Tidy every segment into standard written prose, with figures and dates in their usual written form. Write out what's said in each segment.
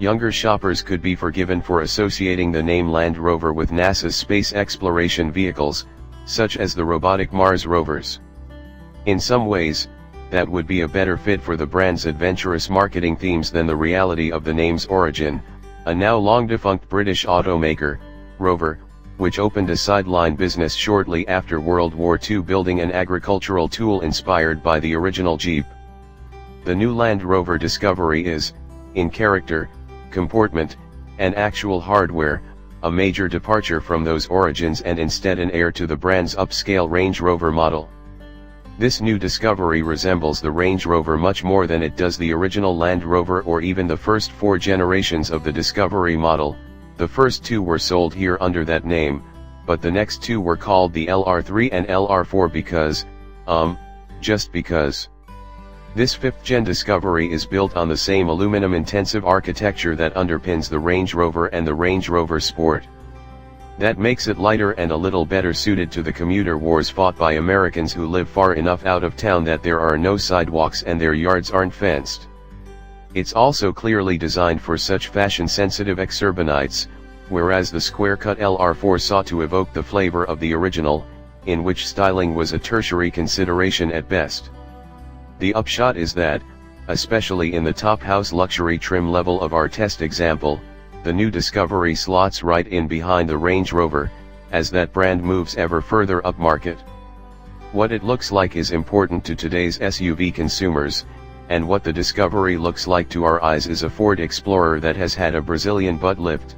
Younger shoppers could be forgiven for associating the name Land Rover with NASA's space exploration vehicles, such as the robotic Mars rovers. In some ways, that would be a better fit for the brand's adventurous marketing themes than the reality of the name's origin. A now long-defunct British automaker, Rover, which opened a sideline business shortly after World War II building an agricultural tool inspired by the original Jeep. The new Land Rover Discovery is, in character, comportment, and actual hardware, a major departure from those origins and instead an heir to the brand's upscale Range Rover model. This new Discovery resembles the Range Rover much more than it does the original Land Rover or even the first 4 generations of the Discovery model. The first 2 were sold here under that name, but the next 2 were called the LR3 and LR4 because, just because. This 5th-gen Discovery is built on the same aluminum-intensive architecture that underpins the Range Rover and the Range Rover Sport. That makes it lighter and a little better suited to the commuter wars fought by Americans who live far enough out of town that there are no sidewalks and their yards aren't fenced. It's also clearly designed for such fashion-sensitive exurbanites, whereas the square-cut LR4 sought to evoke the flavor of the original, in which styling was a tertiary consideration at best. The upshot is that, especially in the top house luxury trim level of our test example, the new Discovery slots right in behind the Range Rover, as that brand moves ever further upmarket. What it looks like is important to today's SUV consumers, and what the Discovery looks like to our eyes is a Ford Explorer that has had a Brazilian butt lift.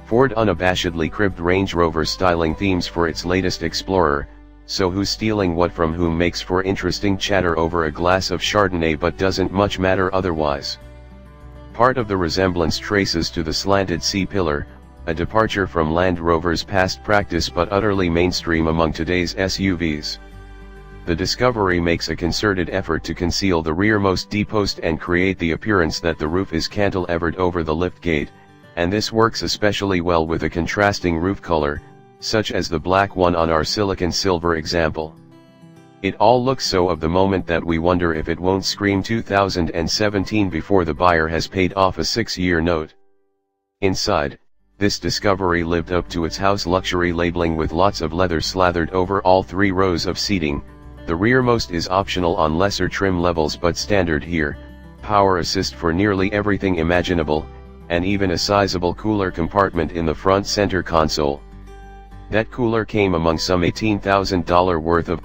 Ford unabashedly cribbed Range Rover styling themes for its latest Explorer, so who's stealing what from whom makes for interesting chatter over a glass of Chardonnay but doesn't much matter otherwise. Part of the resemblance traces to the slanted C-pillar, a departure from Land Rover's past practice but utterly mainstream among today's SUVs. The Discovery makes a concerted effort to conceal the rearmost D-post and create the appearance that the roof is cantilevered over the liftgate, and this works especially well with a contrasting roof color, such as the black one on our silicon silver example. It all looks so of the moment that we wonder if it won't scream 2017 before the buyer has paid off a 6-year note. Inside, this Discovery lived up to its house luxury labeling with lots of leather slathered over all 3 rows of seating. The rearmost is optional on lesser trim levels but standard here, power assist for nearly everything imaginable, and even a sizable cooler compartment in the front center console. That cooler came among some $18,000 worth of